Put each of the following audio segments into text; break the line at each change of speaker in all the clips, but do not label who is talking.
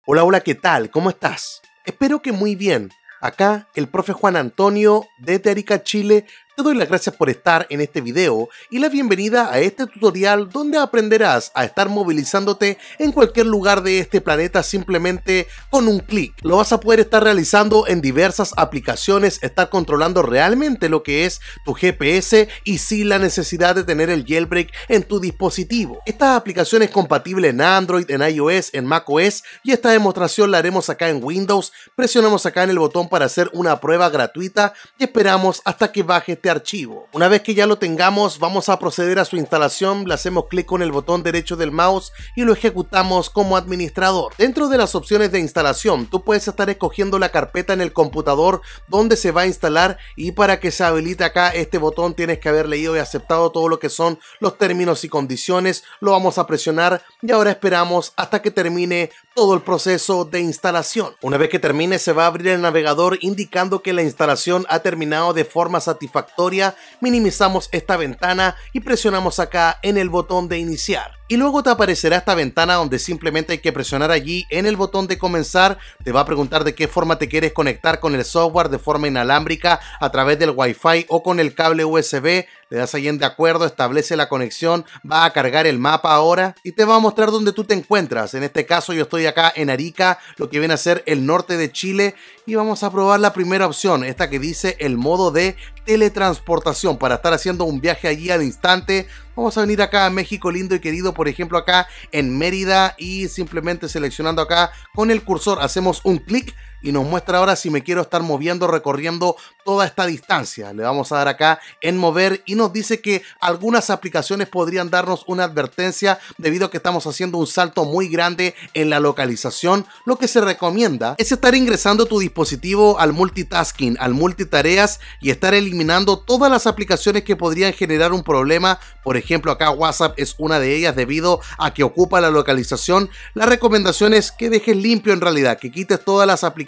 Hola, hola, ¿qué tal? ¿Cómo estás? Espero que muy bien. Acá, el profe Juan Antonio, desde Arica, Chile, te doy las gracias por estar en este video y la bienvenida a este tutorial donde aprenderás a estar movilizándote en cualquier lugar de este planeta simplemente con un clic. Lo vas a poder estar realizando en diversas aplicaciones, estar controlando realmente lo que es tu GPS y sin la necesidad de tener el jailbreak en tu dispositivo. Esta aplicación es compatible en Android, en iOS, en macOS y esta demostración la haremos acá en Windows. Presionamos acá en el botón para hacer una prueba gratuita y esperamos hasta que baje este archivo. Una vez que ya lo tengamos, vamos a proceder a su instalación. Le hacemos clic con el botón derecho del mouse y lo ejecutamos como administrador. Dentro de las opciones de instalación, tú puedes estar escogiendo la carpeta en el computador donde se va a instalar, y para que se habilite acá este botón tienes que haber leído y aceptado todo lo que son los términos y condiciones. Lo vamos a presionar y ahora esperamos hasta que termine todo el proceso de instalación. Una vez que termine, se va a abrir el navegador indicando que la instalación ha terminado de forma satisfactoria. Minimizamos esta ventana y presionamos acá en el botón de iniciar. Y luego te aparecerá esta ventana donde simplemente hay que presionar allí en el botón de comenzar. Te va a preguntar de qué forma te quieres conectar con el software, de forma inalámbrica, a través del Wi-Fi o con el cable USB. Le das ahí en de acuerdo, establece la conexión, va a cargar el mapa ahora y te va a mostrar dónde tú te encuentras. En este caso yo estoy acá en Arica, lo que viene a ser el norte de Chile, y vamos a probar la primera opción, esta que dice el modo de teletransportación, para estar haciendo un viaje allí al instante. Vamos a venir acá a México lindo y querido, por ejemplo acá en Mérida, y simplemente seleccionando acá con el cursor hacemos un clic y nos muestra ahora si me quiero estar moviendo, recorriendo toda esta distancia. Le vamos a dar acá en mover y nos dice que algunas aplicaciones podrían darnos una advertencia debido a que estamos haciendo un salto muy grande en la localización. Lo que se recomienda es estar ingresando tu dispositivo al multitasking, al multitareas, y estar eliminando todas las aplicaciones que podrían generar un problema. Por ejemplo, acá WhatsApp es una de ellas debido a que ocupa la localización. La recomendación es que dejes limpio, en realidad, que quites todas las aplicaciones,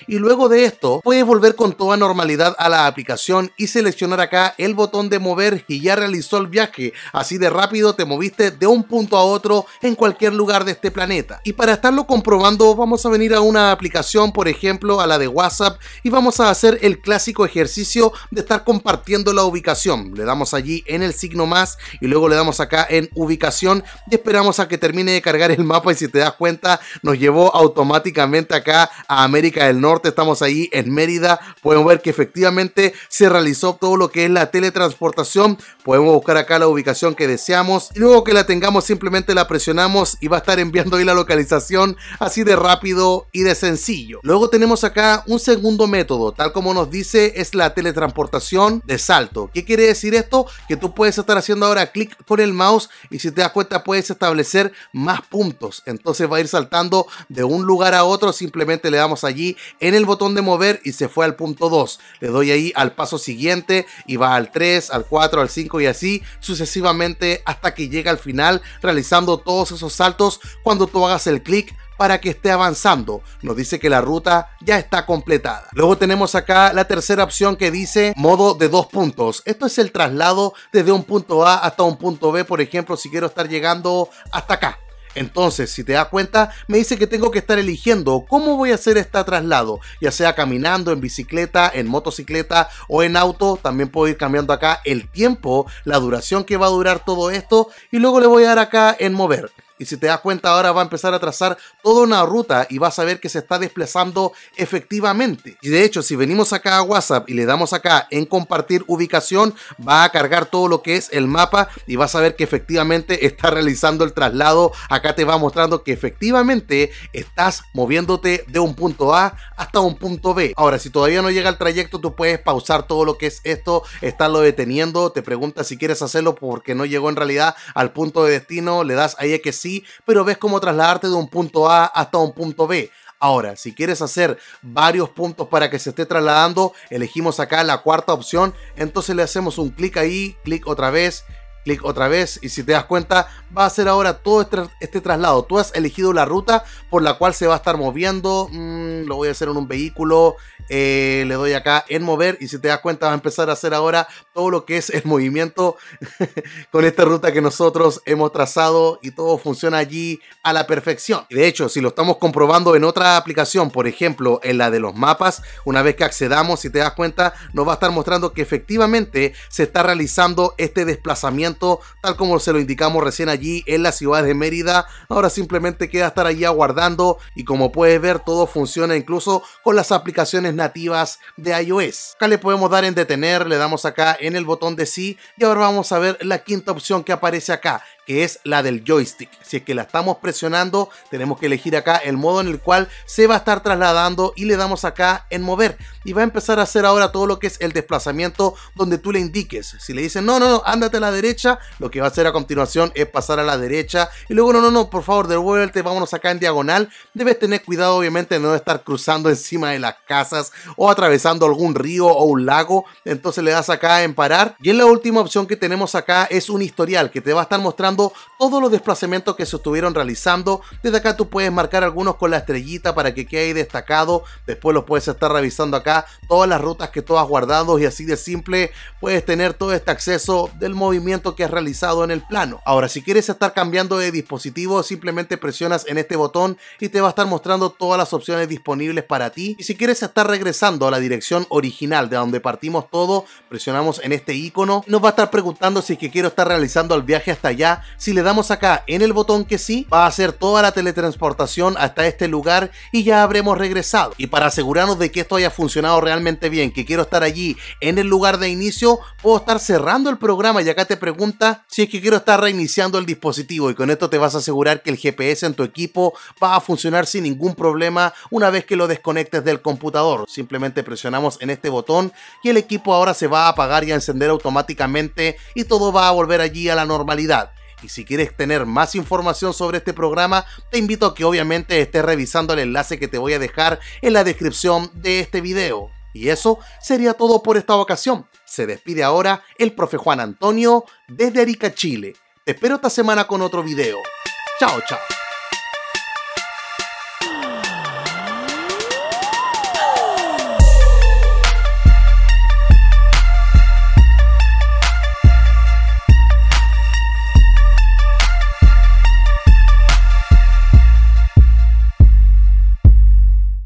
y luego de esto puedes volver con toda normalidad a la aplicación y seleccionar acá el botón de mover, y ya realizó el viaje. Así de rápido te moviste de un punto a otro en cualquier lugar de este planeta. Y para estarlo comprobando, vamos a venir a una aplicación, por ejemplo a la de WhatsApp, y vamos a hacer el clásico ejercicio de estar compartiendo la ubicación. Le damos allí en el signo más y luego le damos acá en ubicación y esperamos a que termine de cargar el mapa, y si te das cuenta nos llevó automáticamente acá a América del Norte. Estamos ahí en Mérida. Podemos ver que efectivamente se realizó todo lo que es la teletransportación. Podemos buscar acá la ubicación que deseamos y luego que la tengamos simplemente la presionamos y va a estar enviando ahí la localización, así de rápido y de sencillo. Luego tenemos acá un segundo método, tal como nos dice, es la teletransportación de salto. ¿Qué quiere decir esto? Que tú puedes estar haciendo ahora clic con el mouse y si te das cuenta puedes establecer más puntos. Entonces va a ir saltando de un lugar a otro. Simplemente le damos allí en el botón de mover y se fue al punto 2. Le doy ahí al paso siguiente y va al 3, al 4, al 5 y así sucesivamente hasta que llega al final, realizando todos esos saltos cuando tú hagas el clic para que esté avanzando. Nos dice que la ruta ya está completada. Luego tenemos acá la tercera opción que dice modo de 2 puntos. Esto es el traslado desde un punto A hasta un punto B. Por ejemplo, si quiero estar llegando hasta acá. Entonces, si te das cuenta, me dice que tengo que estar eligiendo cómo voy a hacer este traslado, ya sea caminando, en bicicleta, en motocicleta o en auto. También puedo ir cambiando acá el tiempo, la duración que va a durar todo esto, y luego le voy a dar acá en mover. Y si te das cuenta, ahora va a empezar a trazar toda una ruta y vas a ver que se está desplazando efectivamente. Y de hecho, si venimos acá a WhatsApp y le damos acá en compartir ubicación, va a cargar todo lo que es el mapa y vas a ver que efectivamente está realizando el traslado. Acá te va mostrando que efectivamente estás moviéndote de un punto A hasta un punto B. Ahora, si todavía no llega el trayecto, tú puedes pausar todo lo que es esto, estarlo deteniendo. Te pregunta si quieres hacerlo porque no llegó en realidad al punto de destino. Le das ahí a que sí, pero ves cómo trasladarte de un punto A hasta un punto B. Ahora, si quieres hacer varios puntos para que se esté trasladando, elegimos acá la cuarta opción. Entonces le hacemos un clic ahí, clic otra vez clic otra vez y si te das cuenta va a hacer ahora todo este traslado. Tú has elegido la ruta por la cual se va a estar moviendo. Lo voy a hacer en un vehículo. Le doy acá en mover y si te das cuenta va a empezar a hacer ahora todo lo que es el movimiento con esta ruta que nosotros hemos trazado y todo funciona allí a la perfección. Y de hecho, si lo estamos comprobando en otra aplicación, por ejemplo en la de los mapas, una vez que accedamos, si te das cuenta, nos va a estar mostrando que efectivamente se está realizando este desplazamiento tal como se lo indicamos recién allí en la ciudad de Mérida. Ahora simplemente queda estar allí aguardando y como puedes ver todo funciona incluso con las aplicaciones nativas de iOS. Acá le podemos dar en detener, le damos acá en el botón de sí y ahora vamos a ver la quinta opción que aparece acá, que es la del joystick. Si es que la estamos presionando, tenemos que elegir acá el modo en el cual se va a estar trasladando y le damos acá en mover y va a empezar a hacer ahora todo lo que es el desplazamiento donde tú le indiques. Si le dicen no, ándate a la derecha, lo que va a hacer a continuación es pasar a la derecha y luego no, por favor devuélvete, vámonos acá en diagonal. Debes tener cuidado obviamente de no estar cruzando encima de las casas o atravesando algún río o un lago, entonces le das acá en parar y en la última opción que tenemos acá es un historial que te va a estar mostrando todos los desplazamientos que se estuvieron realizando. Desde acá tú puedes marcar algunos con la estrellita para que quede ahí destacado, después los puedes estar revisando acá, todas las rutas que tú has guardado y así de simple puedes tener todo este acceso del movimiento que has realizado en el plano. Ahora si quieres estar cambiando de dispositivo simplemente presionas en este botón y te va a estar mostrando todas las opciones disponibles para ti y si quieres estar regresando a la dirección original de donde partimos todo, presionamos en este icono, nos va a estar preguntando si es que quiero estar realizando el viaje hasta allá. Si le damos acá en el botón que sí, va a hacer toda la teletransportación hasta este lugar y ya habremos regresado. Y para asegurarnos de que esto haya funcionado realmente bien, que quiero estar allí en el lugar de inicio, puedo estar cerrando el programa y acá te pregunta si es que quiero estar reiniciando el dispositivo y con esto te vas a asegurar que el GPS en tu equipo va a funcionar sin ningún problema una vez que lo desconectes del computador. Simplemente presionamos en este botón y el equipo ahora se va a apagar y a encender automáticamente y todo va a volver allí a la normalidad. Y si quieres tener más información sobre este programa, te invito a que obviamente estés revisando el enlace que te voy a dejar en la descripción de este video. Y eso sería todo por esta ocasión. Se despide ahora el profe Juan Antonio desde Arica, Chile. Te espero esta semana con otro video. Chao, chao.